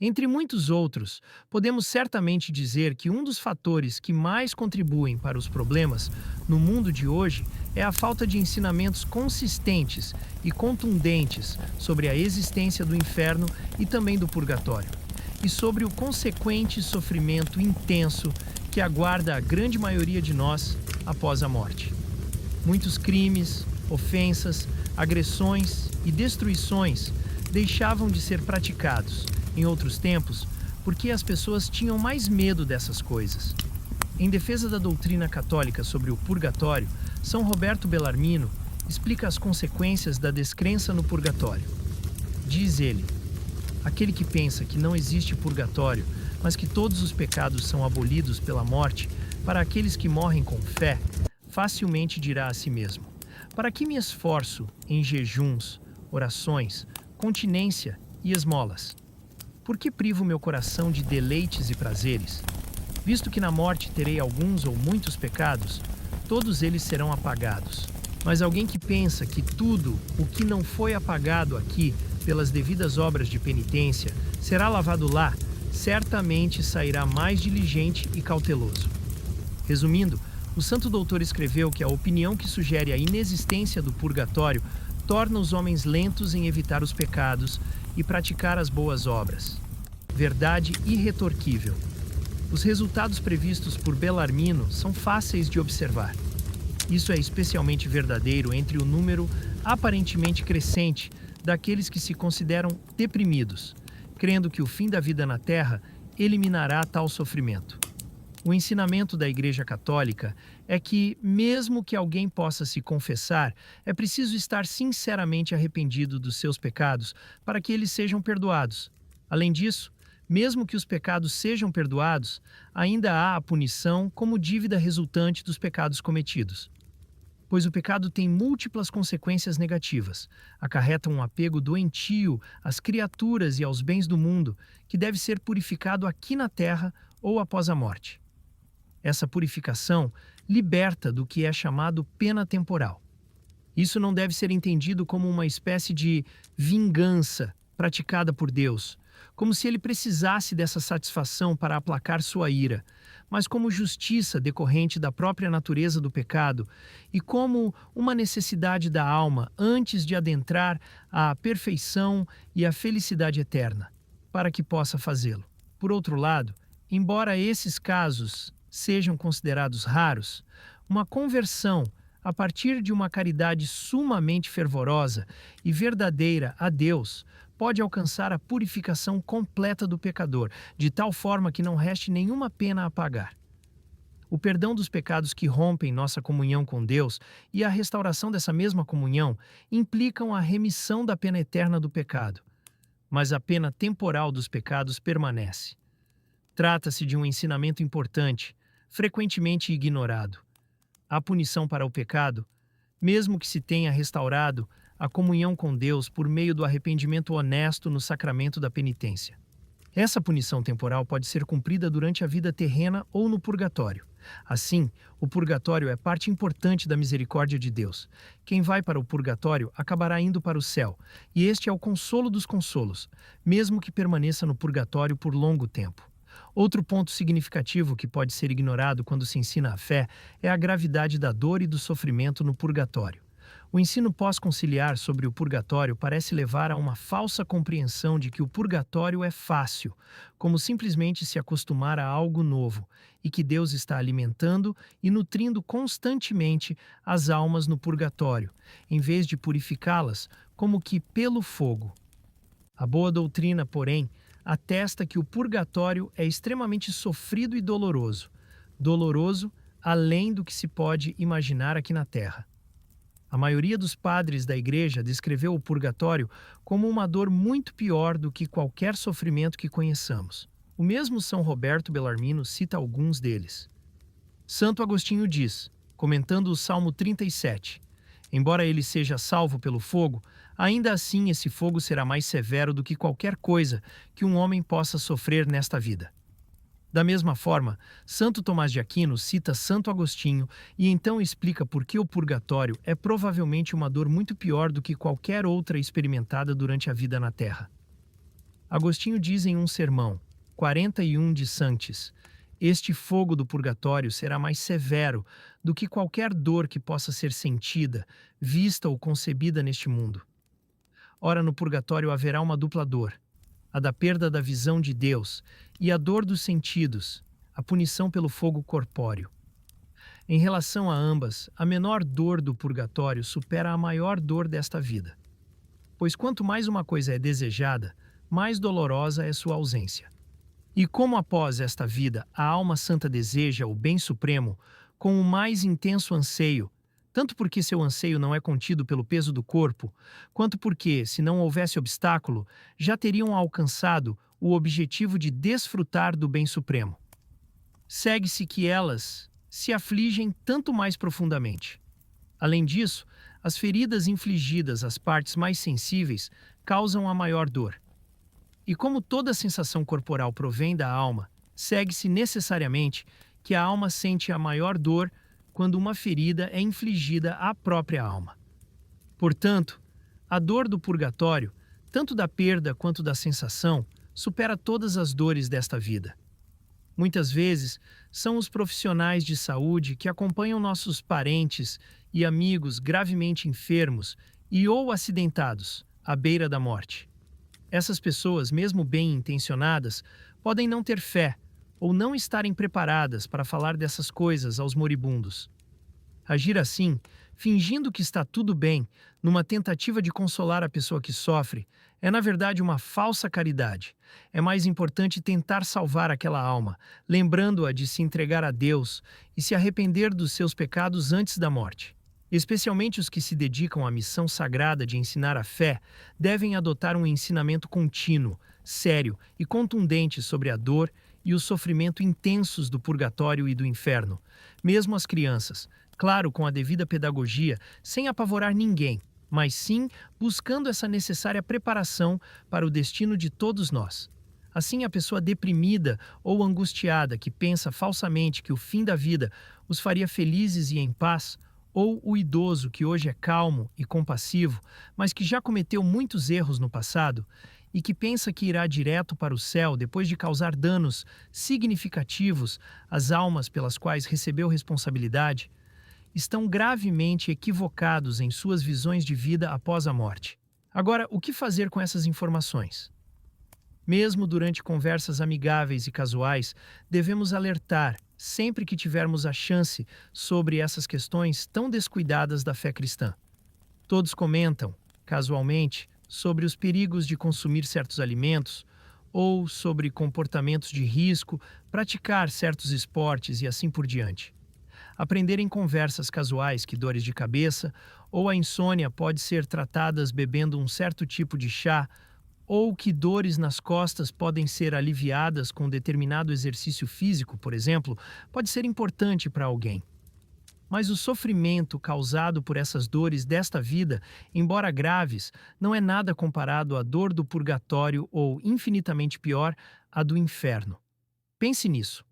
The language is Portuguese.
Entre muitos outros, podemos certamente dizer que um dos fatores que mais contribuem para os problemas no mundo de hoje é a falta de ensinamentos consistentes e contundentes sobre a existência do inferno e também do purgatório, e sobre o consequente sofrimento intenso que aguarda a grande maioria de nós após a morte. Muitos crimes, ofensas, agressões e destruições deixavam de ser praticados em outros tempos porque as pessoas tinham mais medo dessas coisas. Em defesa da doutrina católica sobre o purgatório, São Roberto Bellarmino explica as consequências da descrença no purgatório. Diz ele: aquele que pensa que não existe purgatório, mas que todos os pecados são abolidos pela morte, para aqueles que morrem com fé, facilmente dirá a si mesmo: para que me esforço em jejuns, orações, continência e esmolas? Por que privo meu coração de deleites e prazeres? Visto que na morte terei alguns ou muitos pecados, todos eles serão apagados. Mas alguém que pensa que tudo o que não foi apagado aqui pelas devidas obras de penitência será lavado lá, certamente sairá mais diligente e cauteloso. Resumindo, o Santo Doutor escreveu que a opinião que sugere a inexistência do purgatório torna os homens lentos em evitar os pecados e praticar as boas obras. Verdade irretorquível. Os resultados previstos por Bellarmino são fáceis de observar. Isso é especialmente verdadeiro entre o número aparentemente crescente daqueles que se consideram deprimidos, crendo que o fim da vida na Terra eliminará tal sofrimento. O ensinamento da Igreja Católica é que, mesmo que alguém possa se confessar, é preciso estar sinceramente arrependido dos seus pecados para que eles sejam perdoados. Além disso, mesmo que os pecados sejam perdoados, ainda há a punição como dívida resultante dos pecados cometidos. Pois o pecado tem múltiplas consequências negativas, acarreta um apego doentio às criaturas e aos bens do mundo, que deve ser purificado aqui na terra ou após a morte. Essa purificação liberta do que é chamado pena temporal. Isso não deve ser entendido como uma espécie de vingança praticada por Deus, como se ele precisasse dessa satisfação para aplacar sua ira, mas como justiça decorrente da própria natureza do pecado e como uma necessidade da alma antes de adentrar à perfeição e à felicidade eterna, para que possa fazê-lo. Por outro lado, embora esses casos sejam considerados raros, uma conversão a partir de uma caridade sumamente fervorosa e verdadeira a Deus pode alcançar a purificação completa do pecador, de tal forma que não reste nenhuma pena a pagar. O perdão dos pecados que rompem nossa comunhão com Deus e a restauração dessa mesma comunhão implicam a remissão da pena eterna do pecado, mas a pena temporal dos pecados permanece. Trata-se de um ensinamento importante, frequentemente ignorado. A punição para o pecado, mesmo que se tenha restaurado a comunhão com Deus por meio do arrependimento honesto no sacramento da penitência. Essa punição temporal pode ser cumprida durante a vida terrena ou no purgatório. Assim, o purgatório é parte importante da misericórdia de Deus. Quem vai para o purgatório acabará indo para o céu, e este é o consolo dos consolos, mesmo que permaneça no purgatório por longo tempo. Outro ponto significativo que pode ser ignorado quando se ensina a fé é a gravidade da dor e do sofrimento no purgatório. O ensino pós-conciliar sobre o purgatório parece levar a uma falsa compreensão de que o purgatório é fácil, como simplesmente se acostumar a algo novo, e que Deus está alimentando e nutrindo constantemente as almas no purgatório, em vez de purificá-las como que pelo fogo. A boa doutrina, porém, atesta que o purgatório é extremamente sofrido e doloroso, doloroso além do que se pode imaginar aqui na Terra. A maioria dos padres da Igreja descreveu o purgatório como uma dor muito pior do que qualquer sofrimento que conheçamos. O mesmo São Roberto Bellarmino cita alguns deles. Santo Agostinho diz, comentando o Salmo 37, embora ele seja salvo pelo fogo, ainda assim esse fogo será mais severo do que qualquer coisa que um homem possa sofrer nesta vida. Da mesma forma, Santo Tomás de Aquino cita Santo Agostinho e então explica por que o purgatório é provavelmente uma dor muito pior do que qualquer outra experimentada durante a vida na Terra. Agostinho diz em um sermão, 41 de Santis, este fogo do purgatório será mais severo do que qualquer dor que possa ser sentida, vista ou concebida neste mundo. Ora, no purgatório haverá uma dupla dor, a da perda da visão de Deus e a dor dos sentidos, a punição pelo fogo corpóreo. Em relação a ambas, a menor dor do purgatório supera a maior dor desta vida. Pois quanto mais uma coisa é desejada, mais dolorosa é sua ausência. E como após esta vida a alma santa deseja o bem supremo com o mais intenso anseio, tanto porque seu anseio não é contido pelo peso do corpo, quanto porque, se não houvesse obstáculo, já teriam alcançado o objetivo de desfrutar do bem supremo. Segue-se que elas se afligem tanto mais profundamente. Além disso, as feridas infligidas às partes mais sensíveis causam a maior dor. E como toda sensação corporal provém da alma, segue-se necessariamente que a alma sente a maior dor quando uma ferida é infligida à própria alma. Portanto, a dor do purgatório, tanto da perda quanto da sensação, supera todas as dores desta vida. Muitas vezes, são os profissionais de saúde que acompanham nossos parentes e amigos gravemente enfermos e ou acidentados, à beira da morte. Essas pessoas, mesmo bem intencionadas, podem não ter fé ou não estarem preparadas para falar dessas coisas aos moribundos. Agir assim, fingindo que está tudo bem, numa tentativa de consolar a pessoa que sofre, é na verdade uma falsa caridade. É mais importante tentar salvar aquela alma, lembrando-a de se entregar a Deus e se arrepender dos seus pecados antes da morte. Especialmente os que se dedicam à missão sagrada de ensinar a fé, devem adotar um ensinamento contínuo, sério e contundente sobre a dor e o sofrimento intensos do purgatório e do inferno. Mesmo as crianças, claro, com a devida pedagogia, sem apavorar ninguém, mas sim buscando essa necessária preparação para o destino de todos nós. Assim, a pessoa deprimida ou angustiada que pensa falsamente que o fim da vida os faria felizes e em paz, ou o idoso que hoje é calmo e compassivo, mas que já cometeu muitos erros no passado e que pensa que irá direto para o céu depois de causar danos significativos às almas pelas quais recebeu responsabilidade, estão gravemente equivocados em suas visões de vida após a morte. Agora, o que fazer com essas informações? Mesmo durante conversas amigáveis e casuais, devemos alertar, sempre que tivermos a chance, sobre essas questões tão descuidadas da fé cristã. Todos comentam, casualmente, sobre os perigos de consumir certos alimentos ou sobre comportamentos de risco, praticar certos esportes e assim por diante. Aprender em conversas casuais que dores de cabeça ou a insônia pode ser tratadas bebendo um certo tipo de chá ou que dores nas costas podem ser aliviadas com determinado exercício físico, por exemplo, pode ser importante para alguém. Mas o sofrimento causado por essas dores desta vida, embora graves, não é nada comparado à dor do purgatório ou, infinitamente pior, à do inferno. Pense nisso.